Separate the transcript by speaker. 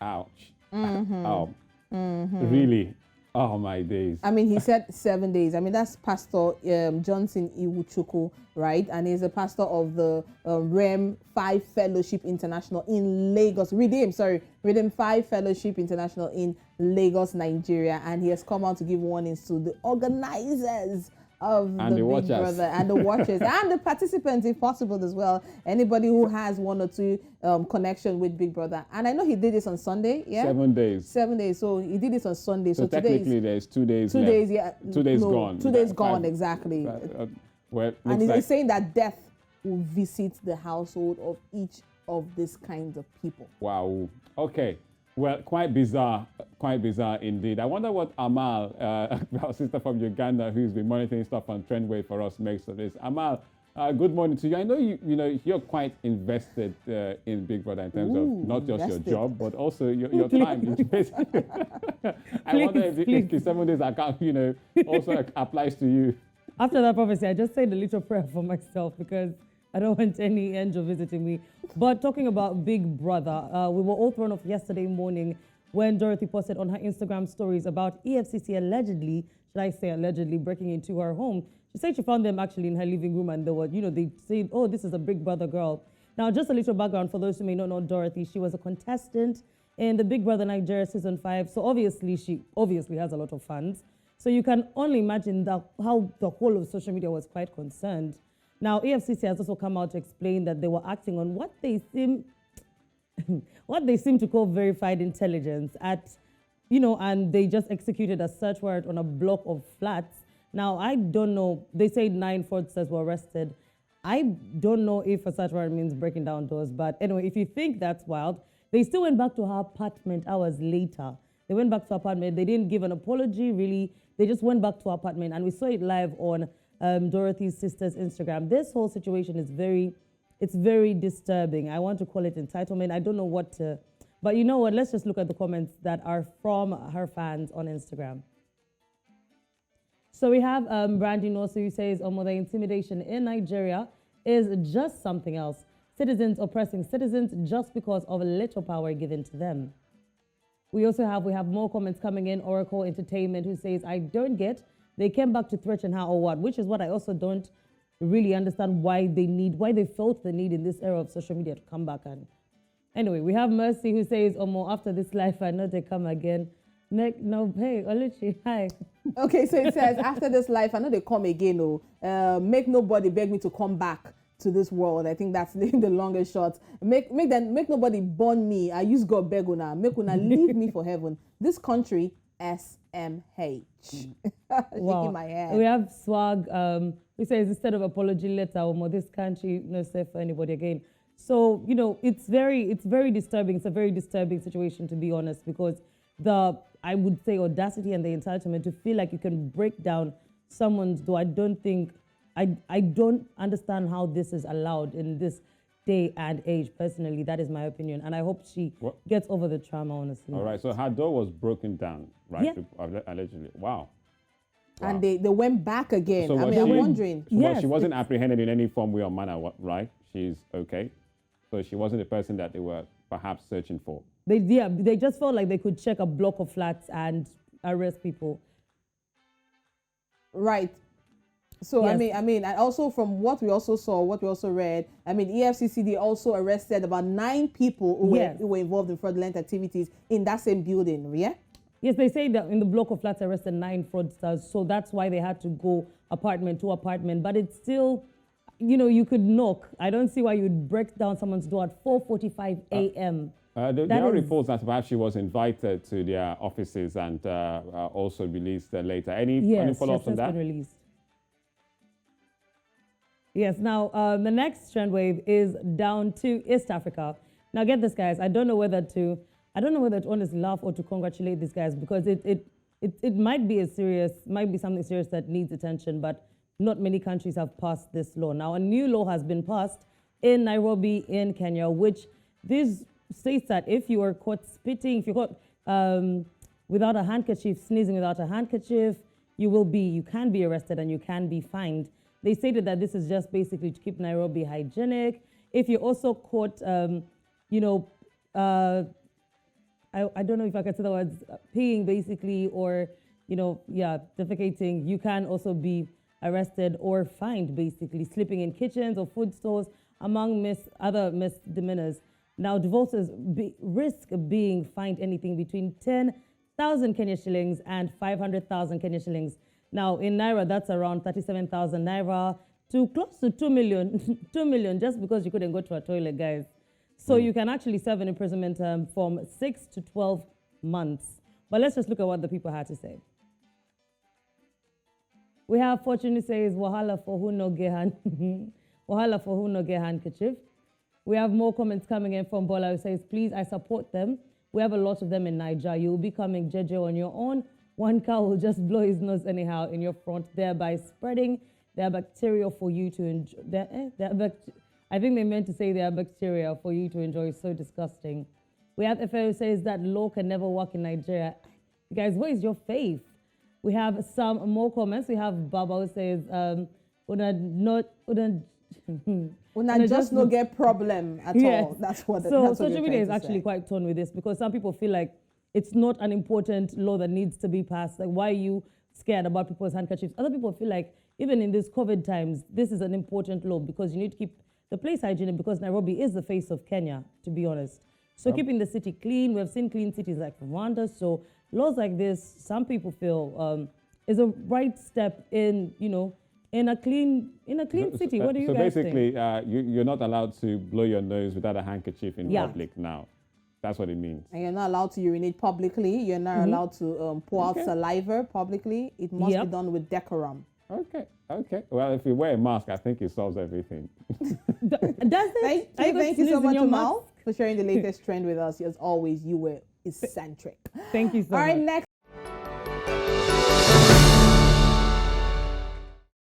Speaker 1: Ouch. Really? Oh, my days.
Speaker 2: I mean, he said 7 days. I mean, that's Pastor Johnson Iwuchukwu, right? And he's a pastor of the REM 5 Fellowship International in Lagos. Redeem 5 Fellowship International in Lagos, Nigeria. And he has come out to give warnings to the organizers of the Big Brother and the watchers and the participants, if possible, as well. Anybody who has one or two connection with Big Brother. And I know he did this on Sunday, yeah?
Speaker 1: 7 days.
Speaker 2: 7 days. So he did this on Sunday.
Speaker 1: So technically, there's 2 days
Speaker 2: 2
Speaker 1: left.
Speaker 2: days, yeah.
Speaker 1: 2 days gone.
Speaker 2: 2 days gone, exactly.
Speaker 1: Well,
Speaker 2: and he's saying that death will visit the household of each of these kinds of people.
Speaker 1: Wow. Okay. Well, quite bizarre indeed. I wonder what Amal, our sister from Uganda, who's been monitoring stuff on Trendwave for us, makes of this. Amal, good morning to you. I know you're quite invested in Big Brother in terms of not just your job, but also your time. I wonder if the 7 days account, also applies to you.
Speaker 3: After that prophecy, I just said a little prayer for myself because I don't want any angel visiting me. But talking about Big Brother, we were all thrown off yesterday morning when Dorathy posted on her Instagram stories about EFCC allegedly, should I say allegedly, breaking into her home. She said she found them actually in her living room and they were, they said, oh, this is a Big Brother girl. Now, just a little background for those who may not know Dorathy. She was a contestant in the Big Brother Nigeria season 5. So obviously, she obviously has a lot of fans. So you can only imagine how the whole of social media was quite concerned. Now, EFCC has also come out to explain that they were acting on what they seem to call verified intelligence and they just executed a search warrant on a block of flats. Now, I don't know. They say 9 fraudsters were arrested. I don't know if a search warrant means breaking down doors, but anyway, if you think that's wild, they still went back to her apartment hours later. They went back to her apartment. They didn't give an apology, really. They just went back to her apartment, and we saw it live on Dorothy's sister's Instagram. This whole situation is very disturbing. I want to call it entitlement. I don't know what to, but you know what? Let's just look at the comments that are from her fans on Instagram. So we have Brandon also who says, the intimidation in Nigeria is just something else. Citizens oppressing citizens just because of a little power given to them. We have more comments coming in. Oracle Entertainment who says, I don't get, they came back to threaten her or what, which is what I also don't really understand why they felt the need in this era of social media to come back. And anyway, we have Mercy who says, after this life, I know they come again. Hey, Oluchi, hi.
Speaker 2: Okay, so it says, after this life, I know they come again. Make nobody beg me to come back to this world. I think that's the longest shot. Make nobody burn me. I use God beg una. Make una leave me for heaven. This country, SMH.
Speaker 3: Wow.
Speaker 2: My head.
Speaker 3: We have Swag who says, instead of apology letter, this country no safe for anybody again. So, it's very disturbing. It's a very disturbing situation, to be honest, because I would say, audacity and the entitlement to feel like you can break down someone's door. I don't understand how this is allowed in this day and age. Personally, that is my opinion. And I hope she gets over the trauma, honestly.
Speaker 1: All right. So her door was broken down, right?
Speaker 3: Yeah.
Speaker 1: Allegedly. Wow.
Speaker 2: And they went back again.
Speaker 1: So
Speaker 2: I'm wondering.
Speaker 1: Well, she wasn't apprehended in any form, way, or manner, right? She's okay. So she wasn't the person that they were perhaps searching for.
Speaker 3: They just felt like they could check a block of flats and arrest people.
Speaker 2: Right. So,
Speaker 3: yes.
Speaker 2: I mean, and also from what we also saw, what we also read, EFCC, they also arrested about 9 people who were involved in fraudulent activities in that same building, yeah?
Speaker 3: Yes, they say that in the block of flats arrested 9 fraudsters, so that's why they had to go apartment to apartment. But it's still, you could knock. I don't see why you'd break down someone's door at 4:45 a.m.
Speaker 1: There are reports that perhaps she was invited to their offices and also released later. Any follow-ups on that?
Speaker 3: Been released. Yes, now the next trend wave is down to East Africa. Now get this, guys. I don't know whether to honestly laugh or to congratulate these guys, because it might be something serious that needs attention, but not many countries have passed this law. Now a new law has been passed in Nairobi in Kenya, which this states that if you are caught spitting, if you're caught without a handkerchief, sneezing without a handkerchief, you can be arrested and you can be fined. They stated that this is just basically to keep Nairobi hygienic. If you're also caught, I don't know if I can say the words, peeing basically, or, defecating, you can also be arrested or fined basically. Sleeping in kitchens or food stores, among other misdemeanors. Now, divorces risk being fined anything between 10,000 Kenya shillings and 500,000 Kenya shillings. Now, in Naira, that's around 37,000 Naira to close to 2 million, 2 million, just because you couldn't go to a toilet, guys. So you can actually serve an imprisonment term from 6 to 12 months. But let's just look at what the people had to say. We have Fortune who says, Wahala for who no gehan. Wahala for who no get handkerchief. We have more comments coming in from Bola who says, please, I support them. We have a lot of them in Nigeria. You'll be coming JJ on your own. One cow will just blow his nose anyhow in your front, thereby spreading their bacteria for you to enjoy. I think they meant to say their bacteria for you to enjoy. So disgusting. We have Efe who says that law can never work in Nigeria. You guys, what is your faith? We have some more comments. We have Baba who says,
Speaker 2: Una just no get problem at all. That's what.
Speaker 3: So social media is actually quite torn with this, because some people feel like it's not an important law that needs to be passed. Like, why are you scared about people's handkerchiefs? Other people feel like even in these COVID times, this is an important law because you need to keep the place hygienic, because Nairobi is the face of Kenya, to be honest. So keeping the city clean. We have seen clean cities like Rwanda. So laws like this, some people feel is a right step in, in a clean city. What do you guys think? So
Speaker 1: basically, you're not allowed to blow your nose without a handkerchief in public now. That's what it means.
Speaker 2: And you're not allowed to urinate publicly. You're not allowed to pour out saliva publicly. It must be done with decorum.
Speaker 1: Okay. Well, if you wear a mask, I think it solves everything.
Speaker 3: Does it?
Speaker 2: Thank you so much, Amal, for sharing the latest trend with us. As always, you were eccentric.
Speaker 3: Thank you so much.
Speaker 2: All right, next.